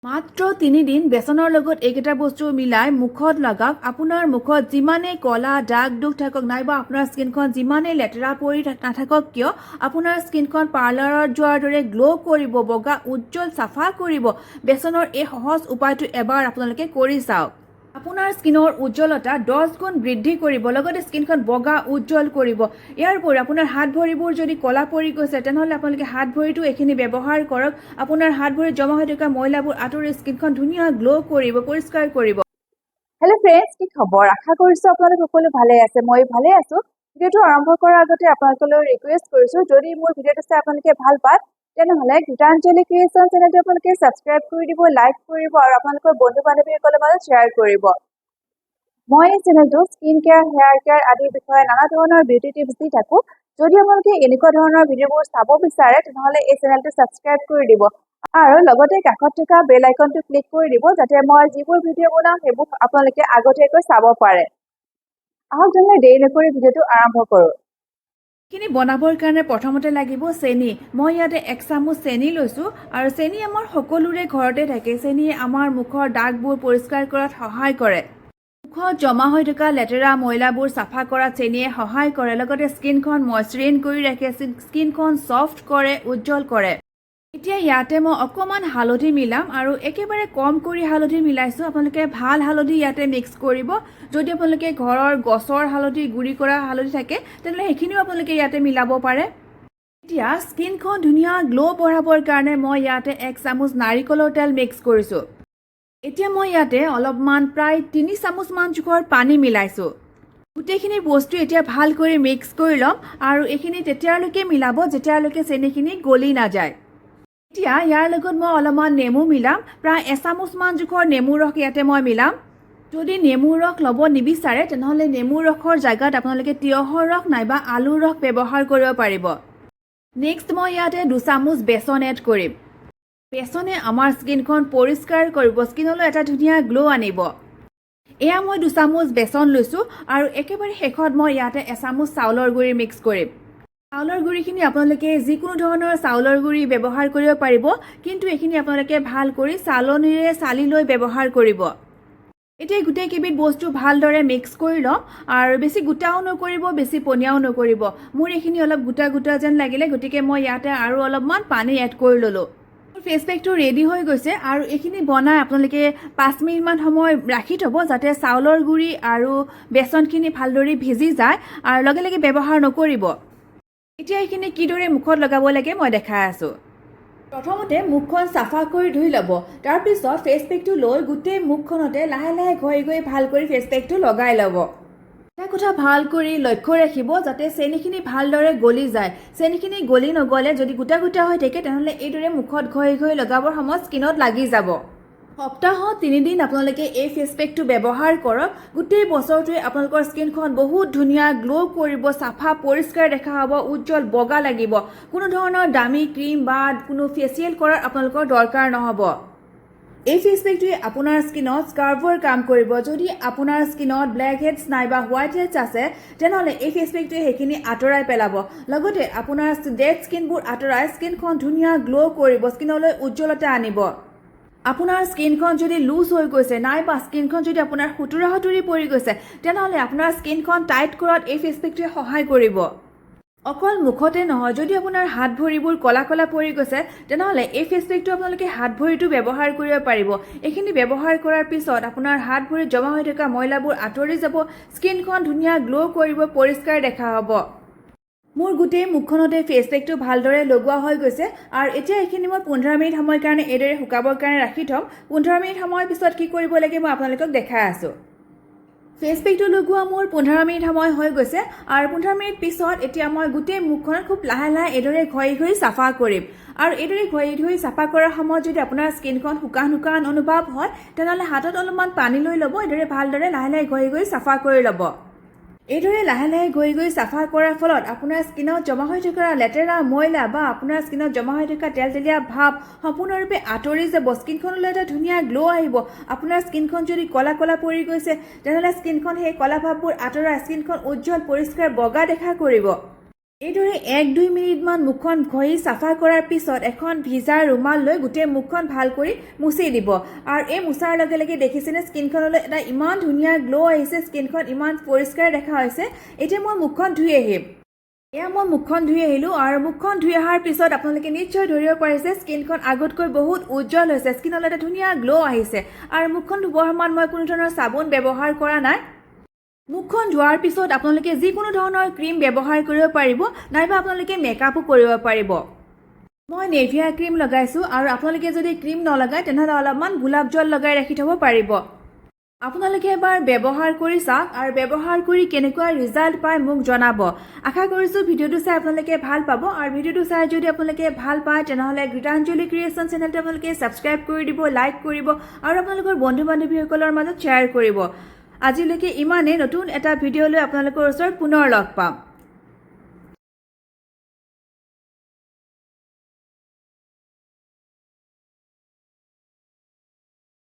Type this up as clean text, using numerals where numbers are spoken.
মাত্ৰ 3 দিন বেচনৰ লগত এইকেইটা বস্তু মিলাই মুখত লগাওক। আপোনাৰ মুখত যিমানেই কলা দাগ দুখ থাকক নাইবা আপোনাৰ স্কিনখন যিমানেই লেতেৰা পৰি নাথাকক কিয় আপোনাৰ স্কিনখন পাৰ্লাৰত যোৱাৰ দৰে গ্লো কৰিব, বগা উজ্জ্বল চাফা কৰিব। বেচনৰ এই সহজ উপায়টো এবাৰ আপোনালোকে কৰি চাওক। আপোনাৰ স্কিনৰ উজ্জ্বলতা 10 গুণ বৃদ্ধি কৰিব, লগতে স্কিনখন বগা উজ্জ্বল কৰিব। ইয়াৰ উপৰি আপোনাৰ হাত ভৰিবোৰ যদি কলা পৰি গৈছে তেনেহ'লে আপোনালোকে হাত ভৰিটো এইখিনি ব্যৱহাৰ কৰক। আপোনাৰ হাত ভৰিত জমা হৈ থকা ময়লাবোৰ আঁতৰি স্কিনখন ধুনীয়া গ্লো কৰিব, পৰিষ্কাৰ কৰিব। হেল্ল' ফ্ৰেণ্ডছ, কি খবৰ? আশা কৰিছোঁ আপোনালোক সকলো ভালে আছে। মই ভালে আছোঁ। ভিডিঅ'টো আৰম্ভ কৰাৰ আগতে আপোনালোকলৈ ৰিকুৱেষ্ট কৰিছোঁ, যদি মোৰ ভিডিঅ'টো চাই আপোনালোকে ভাল পায় তেনেহ'লে গীতাঞ্জলি ক্ৰিয়েশ্যন চেনেলটো আপোনালোকে ছাবস্ক্ৰাইব কৰি দিব, লাইক কৰিব আৰু আপোনালোকৰ বন্ধু বান্ধৱীসকলৰ মাজত শ্বেয়াৰ কৰিব। মই এই চেনেলটো স্কিন কেয়াৰ, হেয়াৰ কেয়াৰ আদিৰ বিষয়ে নানা ধৰণৰ বিউটি টিপছ দি থাকোঁ। যদি আপোনালোকে এনেকুৱা ধৰণৰ ভিডিঅ'বোৰ চাব বিচাৰে তেনেহ'লে এই চেনেলটো ছাবস্ক্ৰাইব কৰি দিব আৰু লগতে কাষত থকা বেল আইকনটো ক্লিক কৰি দিব, যাতে মই যিবোৰ ভিডিঅ' বনাওঁ সেইবোৰ আপোনালোকে আগতীয়াকৈ চাব পাৰে। আহক তেনেহ'লে দেৰি নকৰি ভিডিঅ'টো আৰম্ভ কৰোঁ। এইখিনি বনাবৰ কাৰণে প্ৰথমতে লাগিব চেনি। মই ইয়াতে 1 চামুচ চেনি লৈছোঁ আৰু চেনি আমাৰ সকলোৰে ঘৰতে থাকে। চেনিয়ে আমাৰ মুখৰ দাগবোৰ পৰিষ্কাৰ কৰাত সহায় কৰে। মুখত জমা হৈ থকা লেতেৰা ময়লাবোৰ চাফা কৰাত চেনিয়ে সহায় কৰে, লগতে স্কিনখন মইশ্চাৰাইজ কৰি ৰাখে, স্কিনখন ছফ্ট কৰে, উজ্জ্বল কৰে। এতিয়া ইয়াতে মই অকণমান হালধি মিলাম আৰু একেবাৰে কম কৰি হালধি মিলাইছোঁ। আপোনালোকে ভাল হালধি ইয়াতে মিক্স কৰিব। যদি আপোনালোকে ঘৰৰ গছৰ হালধি, গুড়ি কৰা হালধি থাকে তেনেহ'লে সেইখিনিও আপোনালোকে ইয়াতে মিলাব পাৰে। এতিয়া স্কিনখন ধুনীয়া গ্ল' বঢ়াবৰ কাৰণে মই ইয়াতে 1 চামুচ নাৰিকলৰ তেল মিক্স কৰিছোঁ। এতিয়া মই ইয়াতে অলপমান প্ৰায় 3 চামুচমান জোখৰ পানী মিলাইছোঁ। গোটেইখিনি বস্তু এতিয়া ভাল কৰি মিক্স কৰি ল'ম আৰু এইখিনি তেতিয়ালৈকে মিলাব যেতিয়ালৈকে চেনিখিনি গলি নাযায়। এতিয়া ইয়াৰ লগত মই অলপমান নেমু মিলাম। প্ৰায় 1 চামুচমান জোখৰ নেমুৰ ৰস ইয়াতে মই মিলাম। যদি নেমুৰ ৰস ল'ব নিবিচাৰে তেনেহ'লে নেমুৰ ৰসৰ জেগাত আপোনালোকে তিয়ঁহৰ ৰস নাইবা আলুৰ ৰস ব্যৱহাৰ কৰিব পাৰিব। নেক্সট মই ইয়াতে 2 চামুচ বেচন এড কৰিম। বেচনে আমাৰ স্কিনখন পৰিষ্কাৰ কৰিব, স্কিনলৈ এটা ধুনীয়া গ্ল' আনিব। এয়া মই 2 চামুচ বেচন লৈছোঁ আৰু একেবাৰে শেষত মই ইয়াতে 1 চামুচ চাউলৰ গুড়ি মিক্স কৰিম। চাউলৰ গুড়িখিনি আপোনালোকে যিকোনো ধৰণৰ চাউলৰ গুড়ি ব্যৱহাৰ কৰিব পাৰিব, কিন্তু এইখিনি আপোনালোকে ভাল কৰি চালনীৰে চালি লৈ ব্যৱহাৰ কৰিব। এতিয়া গোটেইকেইবিধ বস্তু ভালদৰে মিক্স কৰি ল'ম আৰু বেছি গোটাও নকৰিব, বেছি পনীয়াও নকৰিব। মোৰ এইখিনি অলপ গোটা গোটা যেন লাগিলে, গতিকে মই ইয়াতে আৰু অলপমান পানী এড কৰি ল'লোঁ। ফেচ পেকটো ৰেডি হৈ গৈছে আৰু এইখিনি বনাই আপোনালোকে 5 মিনিটমান সময় ৰাখি থ'ব, যাতে চাউলৰ গুড়ি আৰু বেচনখিনি ভালদৰে ভিজি যায় আৰু লগে লগে ব্যৱহাৰ নকৰিব। এতিয়া এইখিনি কিদৰে মুখত লগাব লাগে মই দেখাই আছোঁ। প্ৰথমতে মুখখন চাফা কৰি ধুই ল'ব। তাৰপিছত ফেচ পেকটো লৈ গোটেই মুখখনতে লাহে লাহে ঘঁহি ঘঁহি ভাল কৰি ফেচ পেকটো লগাই ল'ব। এটা কথা ভাল কৰি লক্ষ্য ৰাখিব যাতে চেনিখিনি ভালদৰে গলি যায়। চেনিখিনি গলি নগ'লে যদি গোটা গোটা হৈ থাকে তেনেহ'লে এইদৰে মুখত ঘঁহি ঘঁহি লগাবৰ সময়ত স্কিনত লাগি যাব। সপ্তাহত 3 দিন আপোনালোকে এই ফেচ পেকটো ব্যৱহাৰ কৰক। গোটেই বছৰটোৱে আপোনালোকৰ স্কিনখন বহুত ধুনীয়া গ্ল' কৰিব, চাফা পৰিষ্কাৰ দেখা হ'ব, উজ্জ্বল বগা লাগিব। কোনো ধৰণৰ দামী ক্ৰীম বা কোনো ফেচিয়েল কৰাৰ আপোনালোকৰ দৰকাৰ নহ'ব। এই ফেচ পেকটোৱে আপোনাৰ স্কিনত স্কাৰ্ভৰ কাম কৰিব। যদি আপোনাৰ স্কিনত ব্লেক হেডছ নাইবা হোৱাইট হেডছ আছে তেনেহ'লে এই ফেচ পেকটোৱে সেইখিনি আঁতৰাই পেলাব। লগতে আপোনাৰ ডেড স্কিনবোৰ আঁতৰাই স্কিনখন ধুনীয়া গ্ল' কৰিব, স্কিনলৈ উজ্জ্বলতা আনিব। আপোনাৰ স্কিনখন যদি লুজ হৈ গৈছে নাইবা স্কিনখন যদি আপোনাৰ সুতুৰা সুতুৰি পৰি গৈছে তেনেহ'লে আপোনাৰ স্কিনখন টাইট কৰাত এই ফেচ পেকটোৱে সহায় কৰিব। অকল মুখতে নহয়, যদি আপোনাৰ হাত ভৰিবোৰ কলা কলা পৰি গৈছে তেনেহ'লে এই ফেচ পেকটো আপোনালোকে হাত ভৰিটো ব্যৱহাৰ কৰিব পাৰিব। এইখিনি ব্যৱহাৰ কৰাৰ পিছত আপোনাৰ হাত ভৰিত জমা হৈ থকা ময়লাবোৰ আঁতৰি যাব, স্কিনখন ধুনীয়া গ্ল' কৰিব, পৰিষ্কাৰ দেখা হ'ব। মোৰ গোটেই মুখখনতে ফেচ পেকটো ভালদৰে লগোৱা হৈ গৈছে আৰু এতিয়া এইখিনি মই 15 মিনিট সময়ৰ কাৰণে এইদৰে শুকাবৰ কাৰণে ৰাখি থ'ম। 15 মিনিট সময়ৰ পিছত কি কৰিব লাগে মই আপোনালোকক দেখাই আছোঁ। ফেচ পেকটো লগোৱা মোৰ 15 মিনিট সময় হৈ গৈছে আৰু 15 মিনিট পিছত এতিয়া মই গোটেই মুখখন খুব লাহে লাহে এইদৰে ঘঁহি ঘঁহি চাফা কৰিম। আৰু এইদৰে ঘঁহি ঘঁহি চাফা কৰাৰ সময়ত যদি আপোনাৰ স্কিনখন শুকান শুকান অনুভৱ হয় তেনেহ'লে হাতত অলপমান পানী লৈ ল'ব, এইদৰে ভালদৰে লাহে লাহে ঘঁহি ঘঁহি চাফা কৰি ল'ব। এইদৰে লাহে লাহে ঘঁহি ঘঁহি চাফা কৰাৰ ফলত আপোনাৰ স্কিনত জমা হৈ থকা লেতেৰা ময়লা বা আপোনাৰ স্কিনত জমা হৈ থকা তেলতেলীয়া ভাৱ সম্পূৰ্ণৰূপে আঁতৰি যাব। স্কিনখনলৈ এটা ধুনীয়া গ্ল' আহিব। আপোনাৰ স্কিনখন যদি কলা কলা পৰি গৈছে তেনেহ'লে স্কিনখন সেই কলা ভাৱবোৰ আঁতৰাই স্কিনখন উজ্জ্বল পৰিষ্কাৰ বগা দেখা কৰিব। এইদৰে 1-2 মিনিটমান মুখখন ঘঁহি চাফা কৰাৰ পিছত এখন ভিজা ৰুমাল লৈ গোটেই মুখখন ভাল কৰি মুচি দিব আৰু এই মুচাৰ লগে লগে দেখিছেনে স্কিনখনলৈ এটা ইমান ধুনীয়া গ্লো আহিছে, স্কিনখন ইমান পৰিষ্কাৰ দেখা হৈছে। এতিয়া মই মুখখন ধুই আহিম। এয়া মই মুখখন ধুই আহিলোঁ আৰু মুখখন ধুই অহাৰ পিছত আপোনালোকে নিশ্চয় ধৰিব পাৰিছে স্কিনখন আগতকৈ বহুত উজ্জ্বল হৈছে, স্কিনলৈ এটা ধুনীয়া গ্লো আহিছে আৰু মুখখন ধুবৰ সময়ত মই কোনো ধৰণৰ চাবোন ব্যৱহাৰ কৰা নাই। মুখখন ধোৱাৰ পিছত আপোনালোকে যিকোনো ধৰণৰ ক্ৰীম ব্যৱহাৰ কৰিব পাৰিব, নাইবা আপোনালোকে মেকআপো কৰিব পাৰিব। মই নেভিয়া ক্ৰীম লগাইছোঁ আৰু আপোনালোকে যদি ক্ৰীম নলগায় তেনেহ'লে অলপমান গোলাপ জল লগাই ৰাখি থ'ব পাৰিব। আপোনালোকে এবাৰ ব্যৱহাৰ কৰি চাওক আৰু ব্যৱহাৰ কৰি কেনেকুৱা ৰিজাল্ট পায় মোক জনাব। আশা কৰিছোঁ ভিডিঅ'টো চাই আপোনালোকে ভাল পাব আৰু ভিডিঅ'টো চাই যদি আপোনালোকে ভাল পায় তেনেহ'লে গীতাঞ্জলি ক্ৰিয়েশ্যন চেনেলটো আপোনালোকে ছাবস্ক্ৰাইব কৰি দিব, লাইক কৰিব আৰু আপোনালোকৰ বন্ধু বান্ধৱীসকলৰ মাজত শ্বেয়াৰ কৰিব। আজিলৈকে ইমানেই, নতুন এটা ভিডিঅ' লৈ আপোনালোকৰ ওচৰত পুনৰ লগ পাম।